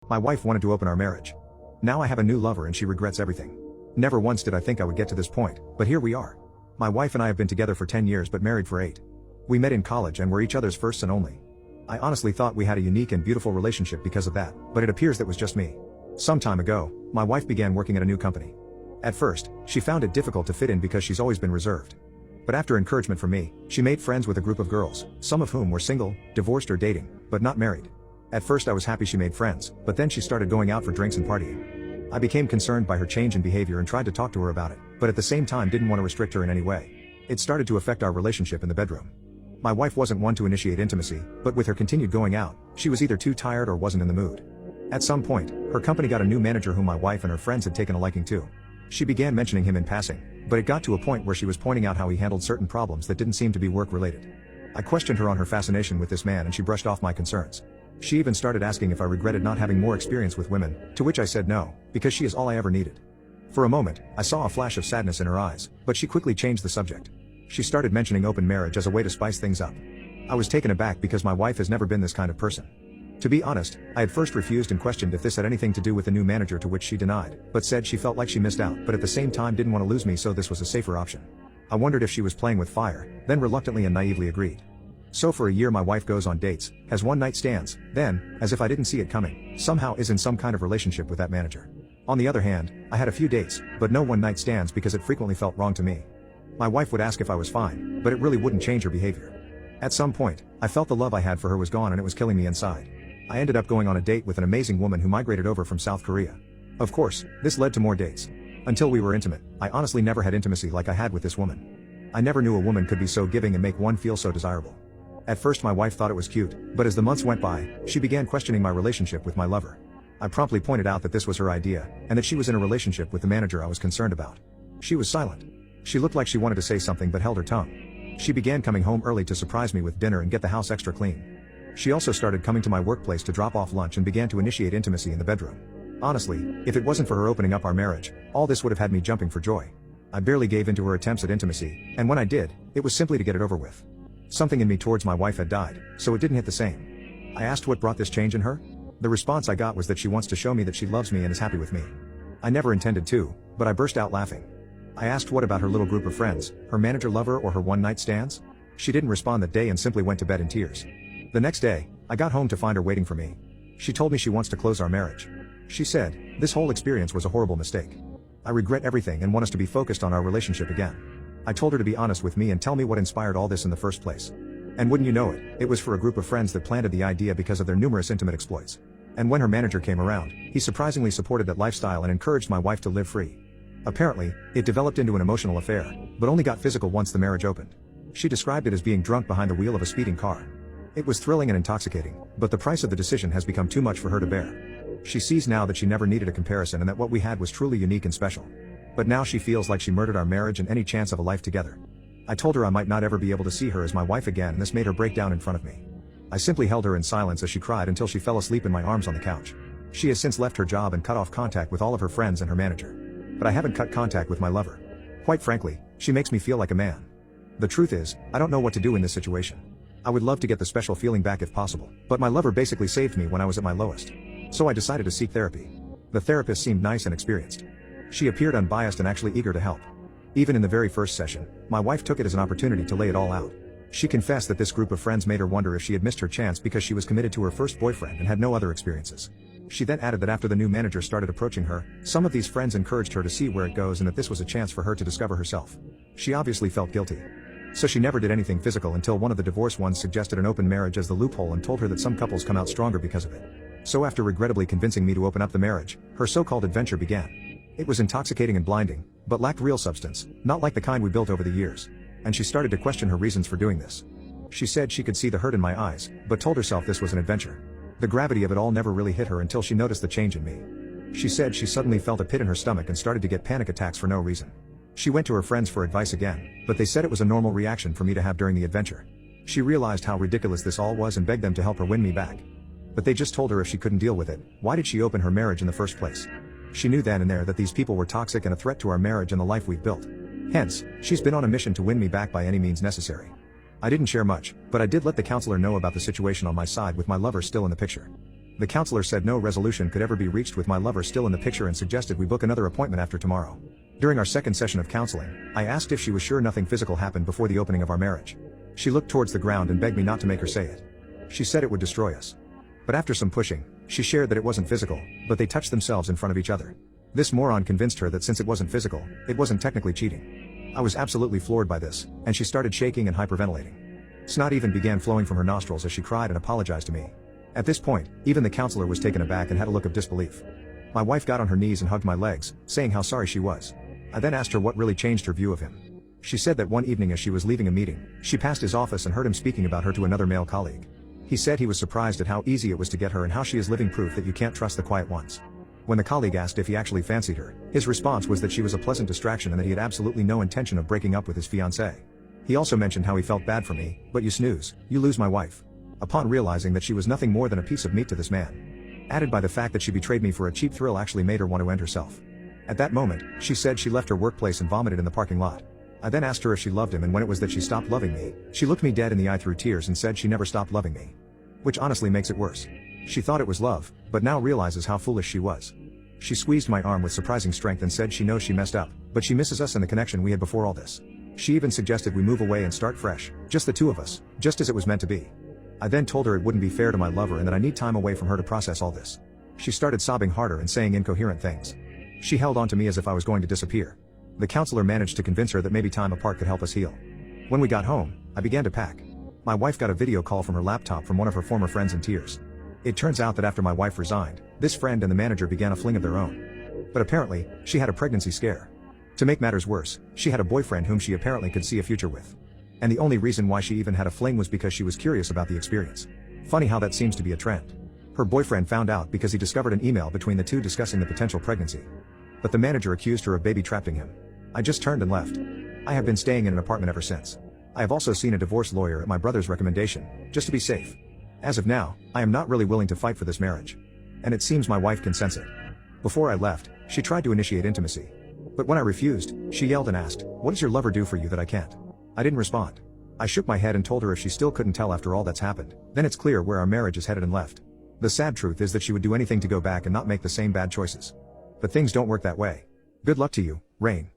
My wife wanted to open our marriage. Now I have a new lover and she regrets everything. Never once did I think I would get to this point, but here we are. My wife and I have been together for 10 years but married for 8. We met in college and were each other's first and only. I honestly thought we had a unique and beautiful relationship because of that, but it appears that was just me. Some time ago, my wife began working at a new company. At first, she found it difficult to fit in because she's always been reserved. But after encouragement from me, she made friends with a group of girls, some of whom were single, divorced or dating, but not married. At first I was happy she made friends, but then she started going out for drinks and partying. I became concerned by her change in behavior and tried to talk to her about it, but at the same time didn't want to restrict her in any way. It started to affect our relationship in the bedroom. My wife wasn't one to initiate intimacy, but with her continued going out, she was either too tired or wasn't in the mood. At some point, her company got a new manager whom my wife and her friends had taken a liking to. She began mentioning him in passing, but it got to a point where she was pointing out how he handled certain problems that didn't seem to be work-related. I questioned her on her fascination with this man and she brushed off my concerns. She even started asking if I regretted not having more experience with women, to which I said no, because she is all I ever needed. For a moment, I saw a flash of sadness in her eyes, but she quickly changed the subject. She started mentioning open marriage as a way to spice things up. I was taken aback because my wife has never been this kind of person. To be honest, I had first refused and questioned if this had anything to do with the new manager, to which she denied, but said she felt like she missed out, but at the same time didn't want to lose me, so this was a safer option. I wondered if she was playing with fire, then reluctantly and naively agreed. So for a year my wife goes on dates, has one-night stands, then, as if I didn't see it coming, somehow is in some kind of relationship with that manager. On the other hand, I had a few dates, but no one-night stands because it frequently felt wrong to me. My wife would ask if I was fine, but it really wouldn't change her behavior. At some point, I felt the love I had for her was gone and it was killing me inside. I ended up going on a date with an amazing woman who migrated over from South Korea. Of course, this led to more dates. Until we were intimate, I honestly never had intimacy like I had with this woman. I never knew a woman could be so giving and make one feel so desirable. At first my wife thought it was cute, but as the months went by, she began questioning my relationship with my lover. I promptly pointed out that this was her idea, and that she was in a relationship with the manager I was concerned about. She was silent. She looked like she wanted to say something but held her tongue. She began coming home early to surprise me with dinner and get the house extra clean. She also started coming to my workplace to drop off lunch and began to initiate intimacy in the bedroom. Honestly, if it wasn't for her opening up our marriage, all this would have had me jumping for joy. I barely gave in to her attempts at intimacy, and when I did, it was simply to get it over with. Something in me towards my wife had died, so it didn't hit the same. I asked what brought this change in her. The response I got was that she wants to show me that she loves me and is happy with me. I never intended to, but I burst out laughing. I asked what about her little group of friends, her manager lover or her one-night stands? She didn't respond that day and simply went to bed in tears. The next day, I got home to find her waiting for me. She told me she wants to close our marriage. She said, "This whole experience was a horrible mistake. I regret everything and want us to be focused on our relationship again." I told her to be honest with me and tell me what inspired all this in the first place. And wouldn't you know it, it was for a group of friends that planted the idea because of their numerous intimate exploits. And when her manager came around, he surprisingly supported that lifestyle and encouraged my wife to live free. Apparently, it developed into an emotional affair, but only got physical once the marriage opened. She described it as being drunk behind the wheel of a speeding car. It was thrilling and intoxicating, but the price of the decision has become too much for her to bear. She sees now that she never needed a comparison and that what we had was truly unique and special. But now she feels like she murdered our marriage and any chance of a life together. I told her I might not ever be able to see her as my wife again, and this made her break down in front of me. I simply held her in silence as she cried until she fell asleep in my arms on the couch. She has since left her job and cut off contact with all of her friends and her manager. But I haven't cut contact with my lover. Quite frankly, she makes me feel like a man. The truth is, I don't know what to do in this situation. I would love to get the special feeling back if possible, but my lover basically saved me when I was at my lowest. So I decided to seek therapy. The therapist seemed nice and experienced. She appeared unbiased and actually eager to help. Even in the very first session, my wife took it as an opportunity to lay it all out. She confessed that this group of friends made her wonder if she had missed her chance because she was committed to her first boyfriend and had no other experiences. She then added that after the new manager started approaching her, some of these friends encouraged her to see where it goes and that this was a chance for her to discover herself. She obviously felt guilty. So she never did anything physical until one of the divorced ones suggested an open marriage as the loophole and told her that some couples come out stronger because of it. So after regrettably convincing me to open up the marriage, her so-called adventure began. It was intoxicating and blinding, but lacked real substance, not like the kind we built over the years. And she started to question her reasons for doing this. She said she could see the hurt in my eyes, but told herself this was an adventure. The gravity of it all never really hit her until she noticed the change in me. She said she suddenly felt a pit in her stomach and started to get panic attacks for no reason. She went to her friends for advice again, but they said it was a normal reaction for me to have during the adventure. She realized how ridiculous this all was and begged them to help her win me back. But they just told her if she couldn't deal with it, why did she open her marriage in the first place? She knew then and there that these people were toxic and a threat to our marriage and the life we've built. Hence, she's been on a mission to win me back by any means necessary. I didn't share much, but I did let the counselor know about the situation on my side with my lover still in the picture. The counselor said no resolution could ever be reached with my lover still in the picture and suggested we book another appointment after tomorrow. During our second session of counseling, I asked if she was sure nothing physical happened before the opening of our marriage. She looked towards the ground and begged me not to make her say it. She said it would destroy us. But after some pushing, she shared that it wasn't physical, but they touched themselves in front of each other. This moron convinced her that since it wasn't physical, it wasn't technically cheating. I was absolutely floored by this, and she started shaking and hyperventilating. Snot even began flowing from her nostrils as she cried and apologized to me. At this point, even the counselor was taken aback and had a look of disbelief. My wife got on her knees and hugged my legs, saying how sorry she was. I then asked her what really changed her view of him. She said that one evening as she was leaving a meeting, she passed his office and heard him speaking about her to another male colleague. He said he was surprised at how easy it was to get her and how she is living proof that you can't trust the quiet ones. When the colleague asked if he actually fancied her, his response was that she was a pleasant distraction and that he had absolutely no intention of breaking up with his fiancée. He also mentioned how he felt bad for me, but you snooze, you lose my wife. Upon realizing that she was nothing more than a piece of meat to this man. Added by the fact that she betrayed me for a cheap thrill actually made her want to end herself. At that moment, she said she left her workplace and vomited in the parking lot. I then asked her if she loved him, and when it was that she stopped loving me, she looked me dead in the eye through tears and said she never stopped loving me. Which honestly makes it worse. She thought it was love, but now realizes how foolish she was. She squeezed my arm with surprising strength and said she knows she messed up, but she misses us and the connection we had before all this. She even suggested we move away and start fresh, just the two of us, just as it was meant to be. I then told her it wouldn't be fair to my lover and that I need time away from her to process all this. She started sobbing harder and saying incoherent things. She held on to me as if I was going to disappear. The counselor managed to convince her that maybe time apart could help us heal. When we got home, I began to pack. My wife got a video call from her laptop from one of her former friends in tears. It turns out that after my wife resigned, this friend and the manager began a fling of their own. But apparently, she had a pregnancy scare. To make matters worse, she had a boyfriend whom she apparently could see a future with. And the only reason why she even had a fling was because she was curious about the experience. Funny how that seems to be a trend. Her boyfriend found out because he discovered an email between the two discussing the potential pregnancy. But the manager accused her of baby-trapping him. I just turned and left. I have been staying in an apartment ever since. I have also seen a divorce lawyer at my brother's recommendation, just to be safe. As of now, I am not really willing to fight for this marriage. And it seems my wife can sense it. Before I left, she tried to initiate intimacy. But when I refused, she yelled and asked, "What does your lover do for you that I can't?" I didn't respond. I shook my head and told her if she still couldn't tell after all that's happened, then it's clear where our marriage is headed and left. The sad truth is that she would do anything to go back and not make the same bad choices. But things don't work that way. Good luck to you, Rain.